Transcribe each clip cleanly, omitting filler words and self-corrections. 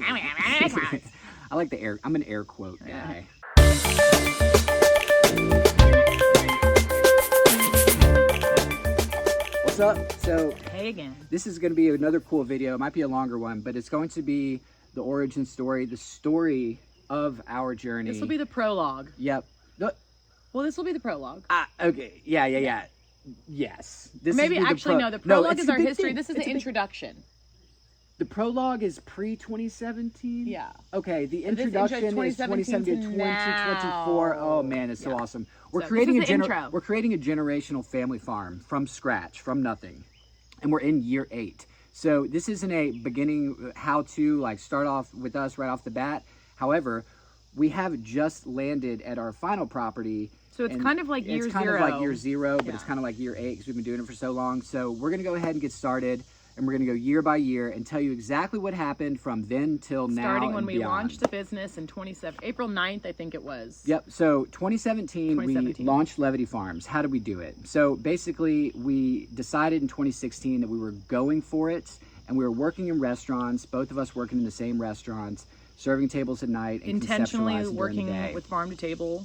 I like the air. I'm an air quote guy. What's up? So, hey again. This is going to be another cool video. It might be a longer one, but it's going to be the origin story, the story of our journey. This will be the prologue. Yep. Well, this will be the prologue. Okay. Yeah. Yes. This Maybe actually no. The prologue is our history. This is the introduction. The prologue is pre-2017? Yeah. Okay, the introduction is 2017 to 2024. Oh man, it's so awesome. We're creating a generational family farm from scratch, from nothing. And we're in year 8. So this isn't a beginning how to like start off with us right off the bat. However, we have just landed at our final property. So it's kind of like year 0. It's kind of like year 0, but it's kind of like year 8 because we've been doing it for so long. So we're going to go ahead and get started. And we're going to go year by year and tell you exactly what happened from then till now. Starting when we launched the business in April 9th, I think it was. Yep. So 2017, we launched Levity Farms. How did we do it? So basically, we decided in 2016 that we were going for it. And we were working in restaurants, both of us working in the same restaurants, serving tables at night. And intentionally working with farm-to-table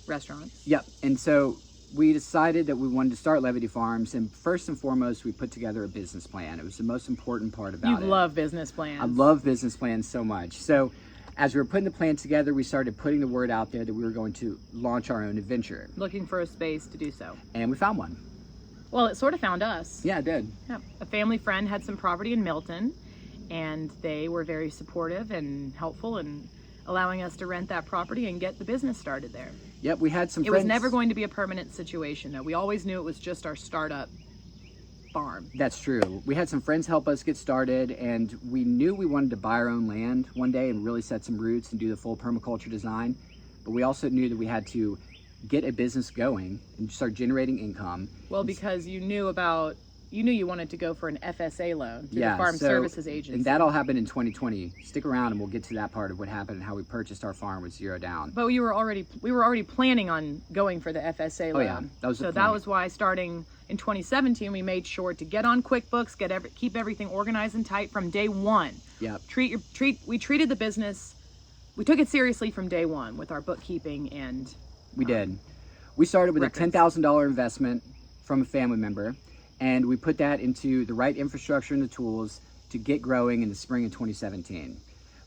restaurants. Yep. And so we decided that we wanted to start Levity Farms, and first and foremost, we put together a business plan. It was the most important part about it. You love business plans. I love business plans so much. So as we were putting the plan together, we started putting the word out there that we were going to launch our own adventure. Looking for a space to do so. And we found one. Well, it sort of found us. Yeah, it did. Yeah. A family friend had some property in Milton, and they were very supportive and helpful in allowing us to rent that property and get the business started there. Yep, we had some friends. It was never going to be a permanent situation, though. We always knew it was just our startup farm. That's true. We had some friends help us get started, and we knew we wanted to buy our own land one day and really set some roots and do the full permaculture design. But we also knew that we had to get a business going and start generating income. Well, because you knew you wanted to go for an FSA loan through the Farm Services Agency. And that all happened in 2020. Stick around and we'll get to that part of what happened and how we purchased our farm with 0 down. But we were already planning on going for the FSA loan. Oh yeah, that was the plan. That was why starting in 2017 we made sure to get on QuickBooks, keep everything organized and tight from day 1. Yep. We treated the business, we took it seriously from day 1 with our bookkeeping and we did. We started with records. a $10,000 investment from a family member. And we put that into the right infrastructure and the tools to get growing in the spring of 2017.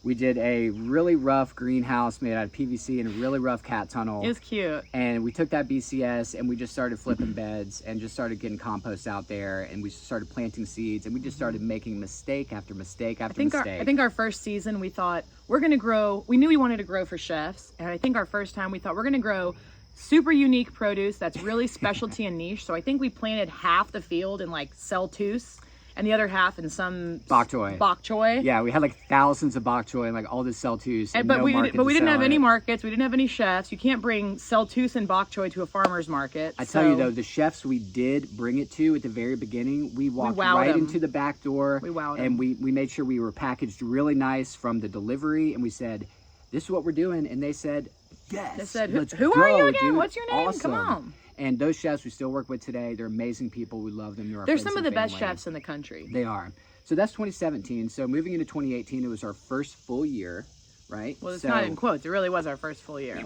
We did a really rough greenhouse made out of PVC and a really rough cat tunnel. It was cute. And we took that BCS and we just started flipping beds and just started getting compost out there, and we started planting seeds, and we just started making mistake after mistake after mistake. I think our first season we thought we're going to grow. We knew we wanted to grow for chefs, and I think our first time we thought we're going to grow super unique produce that's really specialty and niche. So I think we planted half the field in like celtuce and the other half in some bok choy. Bok choy. Yeah, we had like thousands of bok choy and like all this celtuce. But we didn't have any markets. We didn't have any chefs. You can't bring celtuce and bok choy to a farmer's market. I tell you though, the chefs we did bring it to at the very beginning, we walked right into the back door. We wowed them. And we made sure we were packaged really nice from the delivery, and we said, "This is what we're doing," and they said, "Yes." They said, "Who are you again? What's your name? Awesome. Come on." And those chefs we still work with today, they're amazing people. We love them. They're some of the best chefs in the country. They are. So that's 2017. So moving into 2018, it was our first full year, right? Well, it's not in quotes. It really was our first full year. I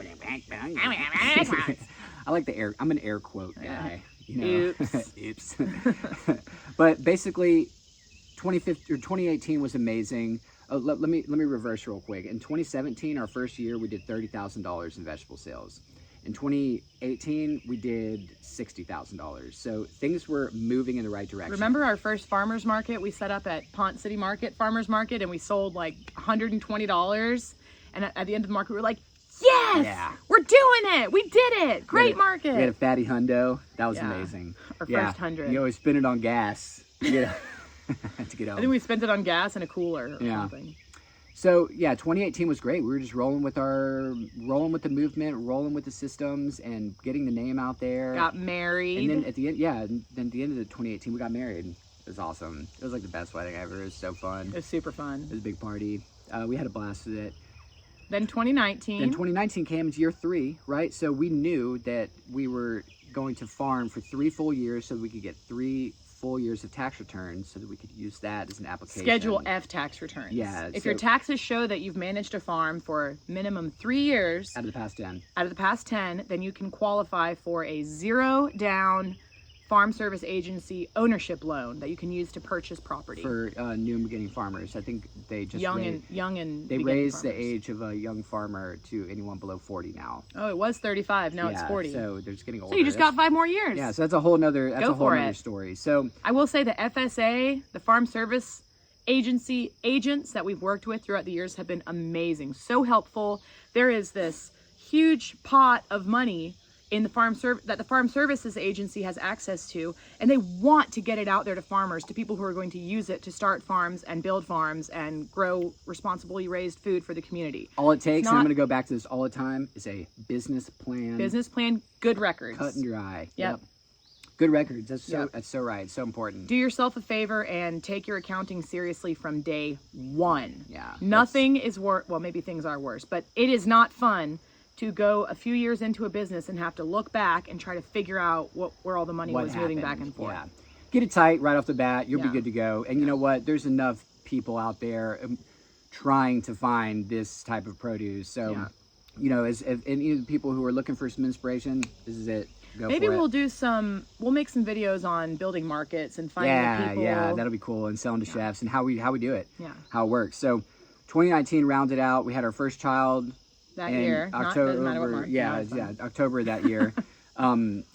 like the air. I'm an air quote guy. You know? Oops. Oops. But basically, 2018 was amazing. Let me reverse real quick. In 2017, our first year, we did $30,000 in vegetable sales. In 2018, we did $60,000. So things were moving in the right direction. Remember our first farmer's market? We set up at Pont City Market, farmer's market, and we sold like $120. And at the end of the market, we were like, yes, we're doing it. We did it. Great market. We had a fatty hundo. That was amazing. Our first 100. You always spend it on gas. Yeah. To get home. I think we spent it on gas and a cooler or something. So yeah, 2018 was great. We were just rolling with the movement, rolling with the systems, and getting the name out there. Got married. And then at the end, then at the end of the 2018, we got married. It was awesome. It was like the best wedding ever. It was so fun. It was super fun. It was a big party. We had a blast with it. Then 2019. Then 2019 came into year 3, right? So we knew that we were going to farm for 3 full years so we could get 3 full years of tax returns so that we could use that as an application. Schedule F tax returns. Yeah. If your taxes show that you've managed a farm for minimum 3 years. Out of the past 10. Out of the past 10, then you can qualify for a 0 down farm service agency ownership loan that you can use to purchase property. For new and beginning farmers. I think they just They raised the age of a young farmer to anyone below 40 now. Oh, it was 35. Now it's 40. So they're just getting older. So you just got 5 more years. Yeah, so that's a whole nother story. So I will say the FSA, the Farm Service Agency agents that we've worked with throughout the years have been amazing. So helpful. There is this huge pot of money in the that the Farm Services Agency has access to, and they want to get it out there to farmers, to people who are going to use it to start farms and build farms and grow responsibly raised food for the community. All it takes, and I'm going to go back to this all the time, is a business plan. Business plan, good records. Cut and dry. Yep. Good records. That's so right. It's so important. Do yourself a favor and take your accounting seriously from day one. Yeah. Nothing is worse. Well, maybe things are worse, but it is not fun to go a few years into a business and have to look back and try to figure out where all the money was moving back and forth. Yeah. Get it tight right off the bat. You'll be good to go. And you know what? There's enough people out there trying to find this type of produce. So, you know, and even people who are looking for some inspiration, this is it. Maybe we'll make some videos on building markets and finding the people. Yeah, that'll be cool. And selling to chefs and how we do it. Yeah. How it works. So 2019 rounded out. We had our first child. That year, October, doesn't matter what month. October that year, and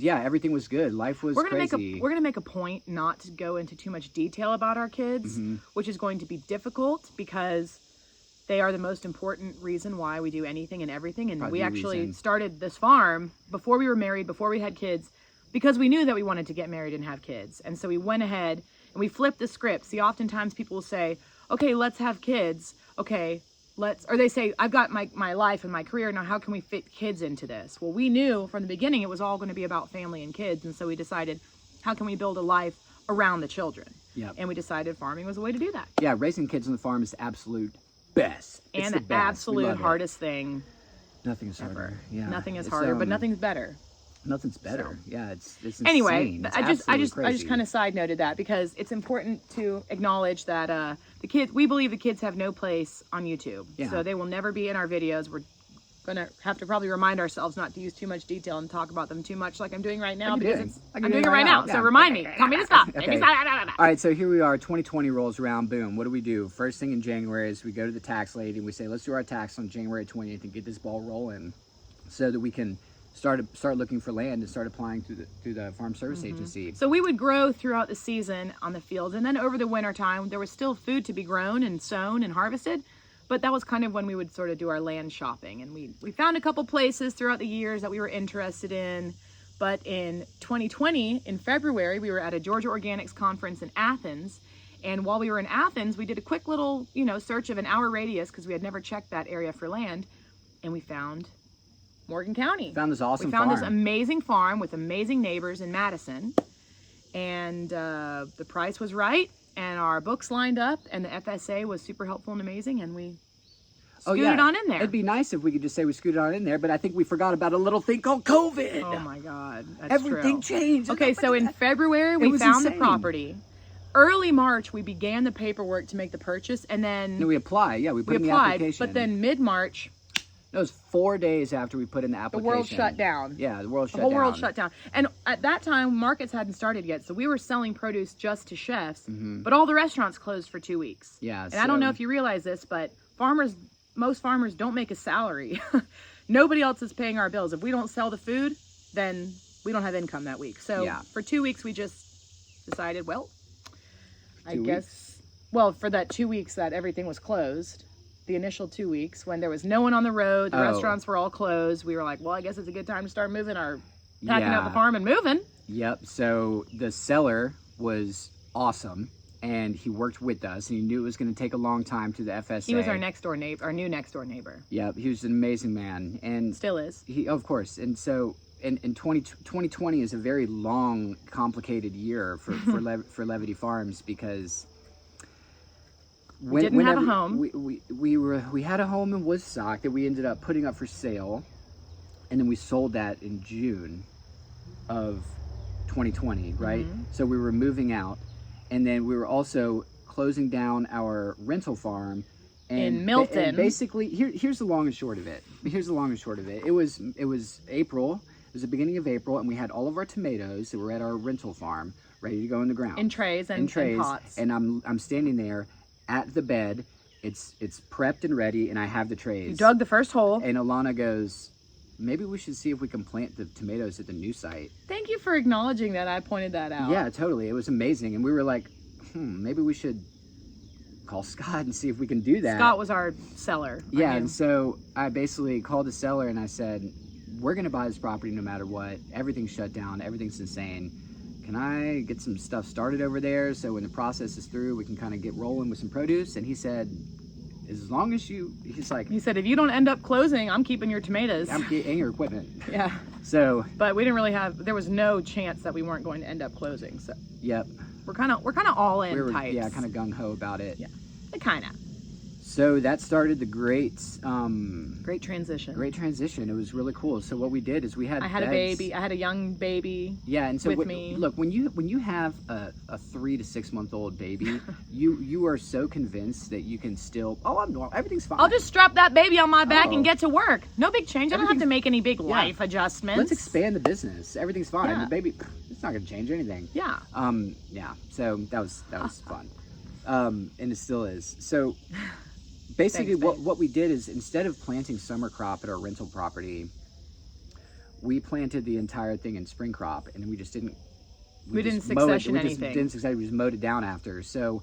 everything was good. Life was crazy. We're gonna make a point not to go into too much detail about our kids, which is going to be difficult because they are the most important reason why we do anything and everything. And we actually started this farm before we were married, before we had kids, because we knew that we wanted to get married and have kids. And so we went ahead and we flipped the script. See, oftentimes people will say, "Okay, let's have kids." Okay. Or they say, I've got my life and my career, now how can we fit kids into this? Well, we knew from the beginning it was all going to be about family and kids, and so we decided, how can we build a life around the children? Yep. And we decided farming was a way to do that. Yeah, raising kids on the farm is the absolute best. And the absolute hardest thing. Nothing is harder. Yeah. Nothing is harder, but nothing's better. Nothing's better. So. Yeah, it's insane. Anyway, I just crazy. kind of side noted that because it's important to acknowledge that we believe the kids have no place on YouTube. Yeah. So they will never be in our videos. We're gonna have to probably remind ourselves not to use too much detail and talk about them too much like I'm doing right now, because I'm doing it right now. So remind me. Tell me to stop. Okay. All right, so here we are, 2020 rolls around, boom. What do? First thing in January is we go to the tax lady and we say, let's do our tax on January 20th and get this ball rolling so that we can start looking for land and start applying through the Farm Service Agency. So we would grow throughout the season on the fields, and then over the winter time there was still food to be grown and sown and harvested, but that was kind of when we would sort of do our land shopping. And we found a couple places throughout the years that we were interested in, but in 2020 in February we were at a Georgia Organics conference in Athens, and while we were in Athens we did a quick little search of an hour radius because we had never checked that area for land, and we found Morgan County. Found this awesome farm. We found this amazing farm with amazing neighbors in Madison, and the price was right, and our books lined up, and the FSA was super helpful and amazing, and we scooted on in there. It'd be nice if we could just say we scooted on in there, but I think we forgot about a little thing called COVID. Oh my God, that's Everything true. changed. Okay, so in February we found the property. Early March we began the paperwork to make the purchase, and then we applied. Yeah, we put in the application. But then mid-March. It was 4 days after we put in the application. The world shut down. Yeah, the world shut down. The whole world shut down. And at that time, markets hadn't started yet, so we were selling produce just to chefs, but all the restaurants closed for 2 weeks. Yeah. And I don't know if you realize this, but most farmers don't make a salary. Nobody else is paying our bills. If we don't sell the food, then we don't have income that week. So for 2 weeks, we just decided, well, I guess, for that 2 weeks that everything was closed, the initial 2 weeks when there was no one on the road, the restaurants were all closed, we were like, well, I guess it's a good time to start moving packing out the farm and moving. Yep. So the seller was awesome, and he worked with us, and he knew it was going to take a long time to the FSA. He was our next door neighbor, our new next door neighbor. Yep. He was an amazing man, and still is. Of course. And so in 2020 is a very long, complicated year for Levity Farms, because we didn't have a home. We had a home in Woodstock that we ended up putting up for sale, and then we sold that in June of 2020, right? Mm-hmm. So we were moving out, and then we were also closing down our rental farm in Milton. And basically, here's the long and short of it. It was April. It was the beginning of April, and we had all of our tomatoes that were at our rental farm ready to go in the ground in trays and pots. And I'm standing there at the bed. It's prepped and ready, and I have the trays. You dug the first hole. And Alana goes, maybe we should see if we can plant the tomatoes at the new site. Thank you for acknowledging that. I pointed that out. Yeah, totally. It was amazing. And we were like, maybe we should call Scott and see if we can do that. Scott was our seller. Yeah, and so I basically called the seller and I said, we're going to buy this property no matter what. Everything's shut down. Everything's insane. Can I get some stuff started over there so when the process is through, we can kind of get rolling with some produce? And he said, as long as he said, if you don't end up closing, I'm keeping your tomatoes. And your equipment. Yeah. So. But we didn't really there was no chance that we weren't going to end up closing. So. Yep. We're kind of all in types. Yeah, kind of gung ho about it. Yeah. Kind of. So that started the great transition. Great transition. It was really cool. So what we did is I had a baby. I had a young baby. Yeah, and so with me. Look, when you have a 3 to 6 month old baby, you are so convinced that you can still. Everything's fine. I'll just strap that baby on my back and get to work. No big change. I don't have to make any big life adjustments. Let's expand the business. Everything's fine. Yeah. The baby, it's not going to change anything. Yeah. Yeah. So that was fun. And it still is. So basically what we did is instead of planting summer crop at our rental property, we planted the entire thing in spring crop, and we just didn't succession anything. We just mowed it down after. So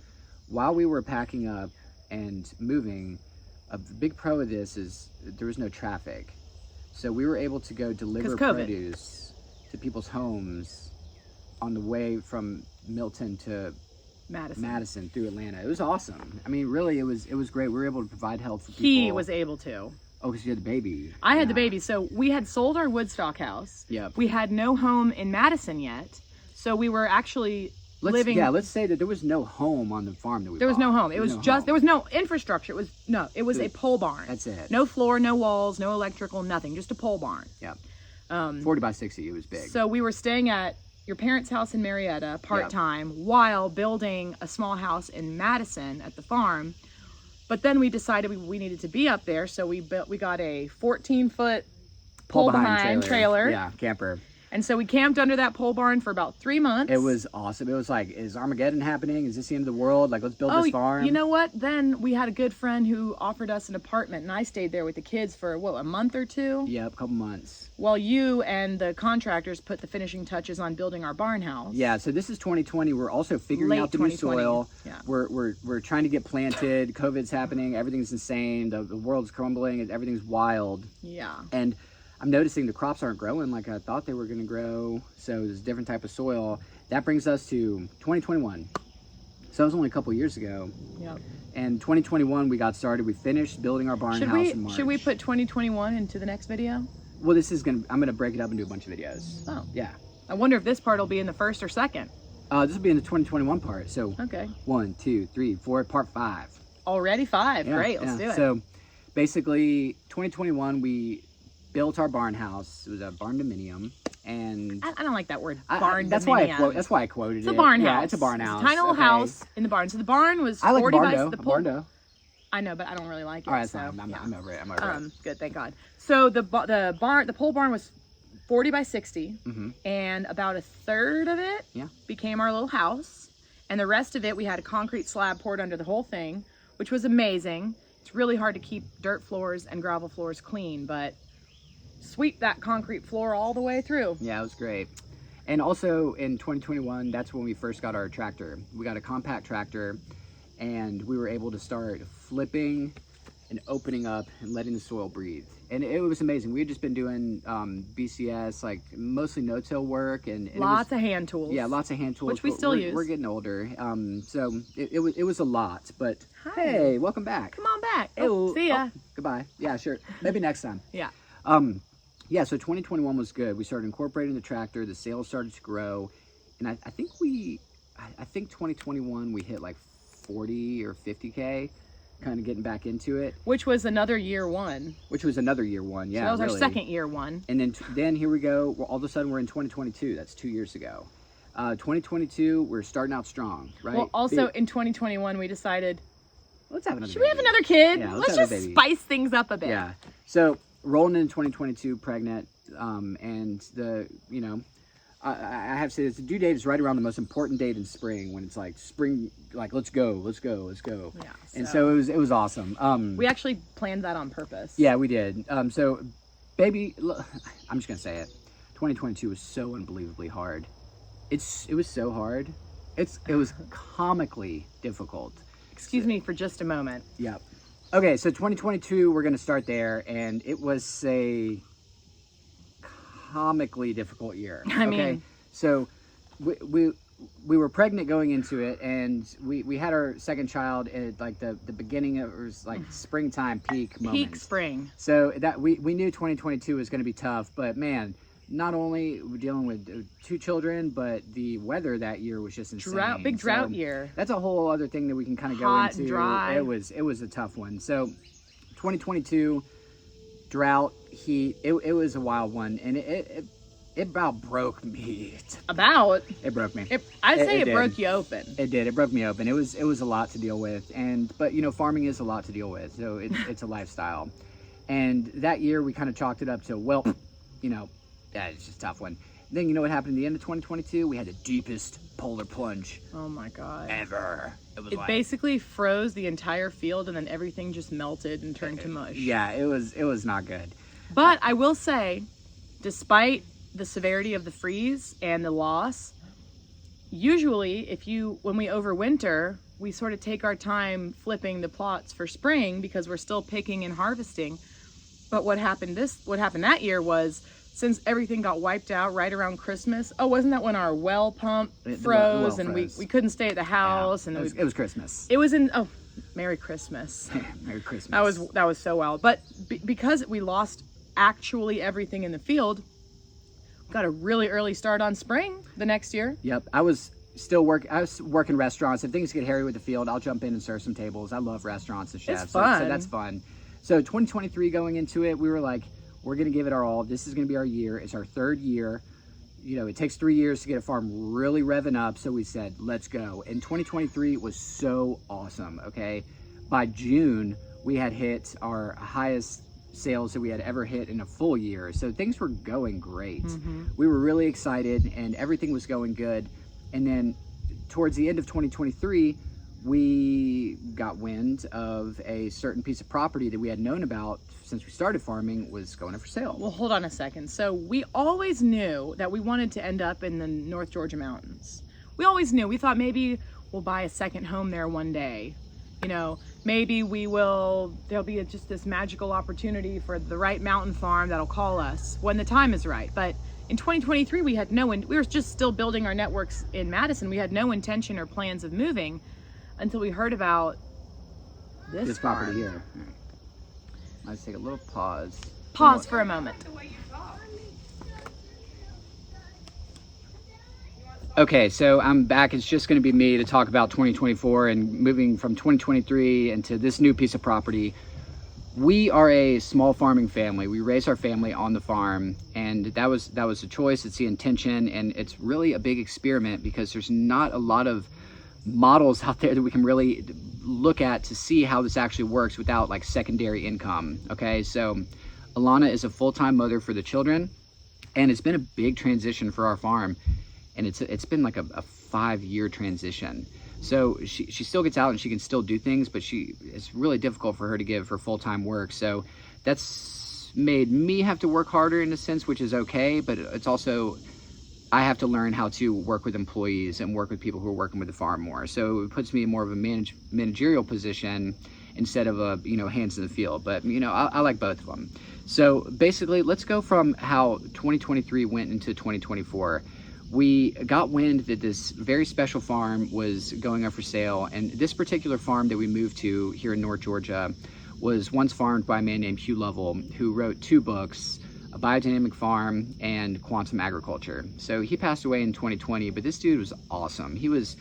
while we were packing up and moving, a big pro of this is there was no traffic. So we were able to go deliver produce to people's homes on the way from Milton to Madison through Atlanta. It was awesome. I mean, really, it was great. We were able to provide help for people. He was able to. Oh, because you had the baby. I had the baby. So we had sold our Woodstock house. Yep. We had no home in Madison yet. So we were actually living. Yeah, let's say that there was no home on the farm that we There was bought. No home. It was just, there was no infrastructure. It was a pole barn. That's it. No floor, no walls, no electrical, nothing. Just a pole barn. Yep. 40 by 60, it was big. So we were staying at your parents' house in Marietta part-time while building a small house in Madison at the farm. But then we decided we needed to be up there, so we got a 14-foot pole behind trailer. Yeah, camper. And so we camped under that pole barn for about 3 months. It was awesome. It was like, is Armageddon happening? Is this the end of the world? Like, let's build this farm. You know what? Then we had a good friend who offered us an apartment, and I stayed there with the kids for, a month or two? Yep, a couple months. While you and the contractors put the finishing touches on building our barn house. Yeah, so this is 2020. We're also figuring out the new soil. Yeah. We're trying to get planted. COVID's happening. Everything's insane. The world's crumbling. Everything's wild. Yeah. And I'm noticing the crops aren't growing like I thought they were going to grow. So there's a different type of soil. That brings us to 2021. So that was only a couple years ago. Yeah. And 2021, we got started. We finished building our barn house in March. Should we put 2021 into the next video? Well, I'm going to break it up and do a bunch of videos. Oh. Yeah. I wonder if this part will be in the first or second. This will be in the 2021 part. So okay. 1, 2, 3, 4, part 5. Already 5. Yeah, great. Let's do it. So basically, 2021, we built our barn house. It was a barn dominium, and I don't like that word. Barn that's dominium. That's why I quoted it. It's a barn house. Yeah, it's a barn house. It's a tiny little house in the barn. So the barn was 40 by the barn. I know, but I don't really like it. All right, so, I'm over it. I'm over it. Good, thank God. So the pole barn was 40 by 60, and about a third of it became our little house, and the rest of it we had a concrete slab poured under the whole thing, which was amazing. It's really hard to keep dirt floors and gravel floors clean, but sweep that concrete floor all the way through. Yeah, it was great. And also in 2021, that's when we first got our tractor. We got a compact tractor, and we were able to start flipping and opening up and letting the soil breathe. And it was amazing. We had just been doing BCS, like mostly no-till work, and lots of hand tools. Yeah, lots of hand tools, which we still use. We're getting older, so it was a lot. But hey, welcome back. Come on back. Oh, see ya. Goodbye. Yeah, sure. Maybe next time. Yeah. Yeah. So 2021 was good. We started incorporating the tractor. The sales started to grow, and I think 2021 we hit like 40 or 50K. kind of getting back into it. Which was another year one. Yeah, so that was really. our second year one. And then here we go. All of a sudden, we're in 2022. That's 2 years ago. 2022, we're starting out strong, right? Well, also in 2021, we decided, let's have another should we have another kid? Yeah, let's just spice things up a bit. Yeah. So rolling in 2022, pregnant, and I have to say this, the due date is right around the most important date in spring, when it's like spring, like let's go. Yeah. And so it was awesome. We actually planned that on purpose. Yeah, we did. So baby, I'm just gonna say it. 2022 was so unbelievably hard. It was so hard. It was comically difficult. Excuse me for just a moment. Yep. Okay, so 2022, we're gonna start there, and it was a comically difficult year. I mean, so we were pregnant going into it, and we had our second child at like the beginning of, it was like springtime peak moment. Peak spring. So that we knew 2022 was going to be tough, but man, not only we're dealing with 2 children, but the weather that year was just insane. Big drought year. That's a whole other thing that we can kind of go into. Hot, dry. It was a tough one. So 2022, drought, heat, it was a wild one, and it about broke me. It broke me. I'd say it did. broke you open. It did. It broke me open. It was a lot to deal with, but farming is a lot to deal with. So it's a lifestyle, and that year we kind of chalked it up to it's just a tough one. Then you know what happened at the end of 2022? We had the deepest polar plunge. Oh my God. Ever. It basically froze the entire field, and then everything just melted and turned to mush. Yeah, it was not good. But I will say, despite the severity of the freeze and the loss, usually when we overwinter, we sort of take our time flipping the plots for spring because we're still picking and harvesting. But what happened that year was, since everything got wiped out right around Christmas. Oh, wasn't that when our well pump froze and we couldn't stay at the house? Yeah, and it was Christmas. It was Merry Christmas. Merry Christmas. That was so wild. But because we lost actually everything in the field, got a really early start on spring the next year. Yep. I was working restaurants. If things get hairy with the field, I'll jump in and serve some tables. I love restaurants and chefs. It's fun. So that's fun. So 2023 going into it, we were like, we're going to give it our all. This is going to be our year. It's our 3rd year. It takes 3 years to get a farm really revving up. So we said, let's go. And 2023 was so awesome. Okay. By June, we had hit our highest sales that we had ever hit in a full year. So things were going great. Mm-hmm. We were really excited and everything was going good. And then towards the end of 2023, we got wind of a certain piece of property that we had known about since we started farming was going up for sale. Well, hold on a second. So we always knew that we wanted to end up in the North Georgia mountains. We always knew. We thought maybe we'll buy a second home there one day. Maybe there'll be just this magical opportunity for the right mountain farm that'll call us when the time is right. But in 2023, we were just still building our networks in Madison. We had no intention or plans of moving until we heard about this property here. Let's take a little pause. Pause for a moment. Okay, so I'm back. It's just going to be me to talk about 2024 and moving from 2023 into this new piece of property. We are a small farming family. We raise our family on the farm, and that was a choice. It's the intention, and it's really a big experiment because there's not a lot of models out there that we can really look at to see how this actually works without like secondary income. Okay, so Alana is a full-time mother for the children, and it's been a big transition for our farm, and it's been like a 5-year transition. So she still gets out and she can still do things, but it's really difficult for her to give her full-time work. So that's made me have to work harder in a sense, which is okay, but it's also, I have to learn how to work with employees and work with people who are working with the farm more. So it puts me in more of a managerial position instead of hands in the field. But I like both of them. So basically, let's go from how 2023 went into 2024. We got wind that this very special farm was going up for sale, and this particular farm that we moved to here in North Georgia was once farmed by a man named Hugh Lovell, who wrote 2 books, A Biodynamic Farm and Quantum Agriculture. So he passed away in 2020, but this dude was awesome. He was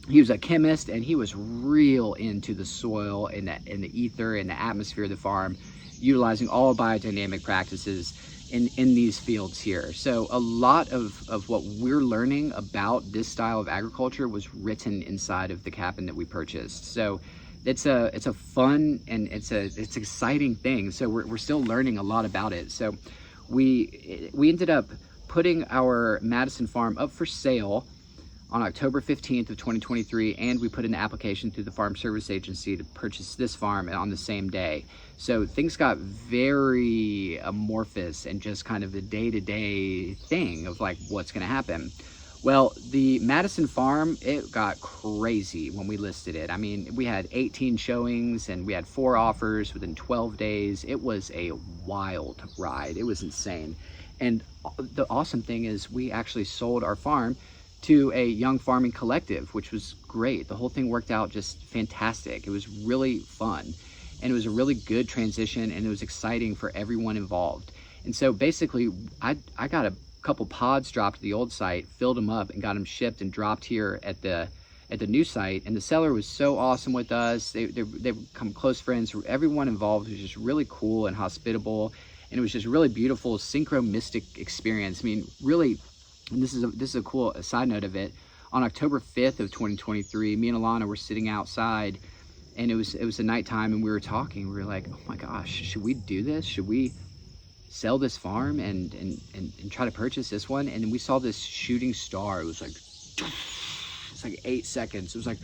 he was a chemist, and he was real into the soil and the ether and the atmosphere of the farm, utilizing all biodynamic practices in these fields here. So a lot of what we're learning about this style of agriculture was written inside of the cabin that we purchased. So it's a fun and it's exciting thing. So we're still learning a lot about it. So we ended up putting our Madison farm up for sale on October 15th of 2023, and we put in an application through the Farm Service Agency to purchase this farm on the same day. So things got very amorphous and just kind of the day-to-day thing of like what's gonna happen. Well, the Madison farm, it got crazy when we listed it. I mean, we had 18 showings and we had 4 offers within 12 days. It was a wild ride. It was insane. And the awesome thing is we actually sold our farm to a young farming collective, which was great. The whole thing worked out just fantastic. It was really fun, and it was a really good transition, and it was exciting for everyone involved. And so basically, I got a couple pods dropped at the old site, filled them up, and got them shipped and dropped here at the new site. And the seller was so awesome with us. They've become close friends. Everyone involved was just really cool and hospitable, and it was just really beautiful, synchronistic experience. I mean, really. And this is a cool side note of it. On October 5th of 2023, me and Alana were sitting outside, and it was the nighttime, and we were talking. We were like, oh my gosh, should we do this? Should we sell this farm and try to purchase this one? And then we saw this shooting star. It was like, it's like 8 seconds. It was like,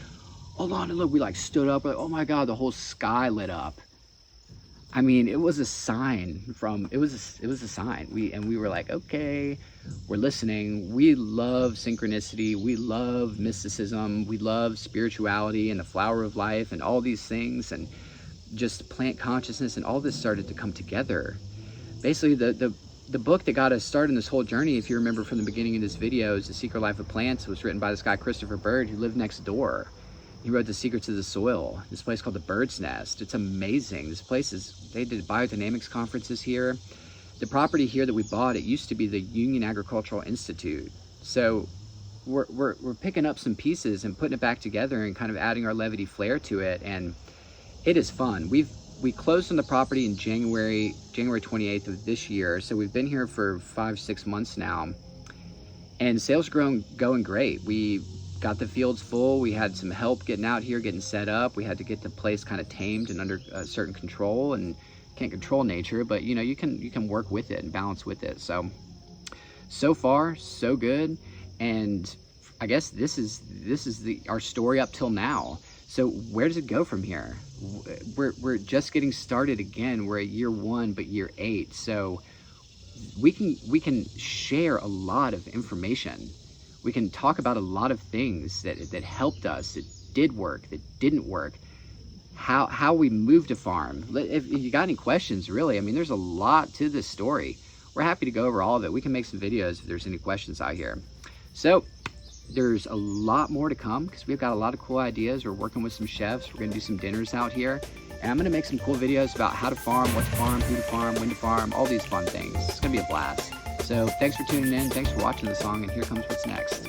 Alana, look, we like stood up, like, oh my God, the whole sky lit up. I mean, it was a sign it was a sign. We were like, okay, we're listening. We love synchronicity. We love mysticism. We love spirituality and the flower of life and all these things, and just plant consciousness, and all this started to come together. Basically, the book that got us started in this whole journey, if you remember from the beginning of this video, is The Secret Life of Plants. It was written by this guy, Christopher Bird, who lived next door. He wrote The Secrets of the Soil, this place called the Bird's Nest. It's amazing. This place they did biodynamics conferences here. The property here that we bought, it used to be the Union Agricultural Institute. So we're picking up some pieces and putting it back together and kind of adding our Levity flair to it, and it is fun. We closed on the property in January 28th of this year, so we've been here for 5-6 months now, and sales are going great. We got the fields full. We had some help getting out here, getting set up. We had to get the place kind of tamed and under a certain control, and can't control nature, but you know, you can work with it and balance with it. So far so good. And I guess this is our story up till now. So where does it go from here? We're just getting started again. We're at year 1, but year 8. So we can share a lot of information. We can talk about a lot of things that helped us, that did work, that didn't work, how we moved a farm. If you got any questions, really, I mean, there's a lot to this story. We're happy to go over all of it. We can make some videos if there's any questions out here. So there's a lot more to come, because we've got a lot of cool ideas. We're working with some chefs. We're gonna do some dinners out here. And I'm gonna make some cool videos about how to farm, what to farm, who to farm, when to farm, all these fun things. It's gonna be a blast. So thanks for tuning in, thanks for watching the song, and here comes what's next.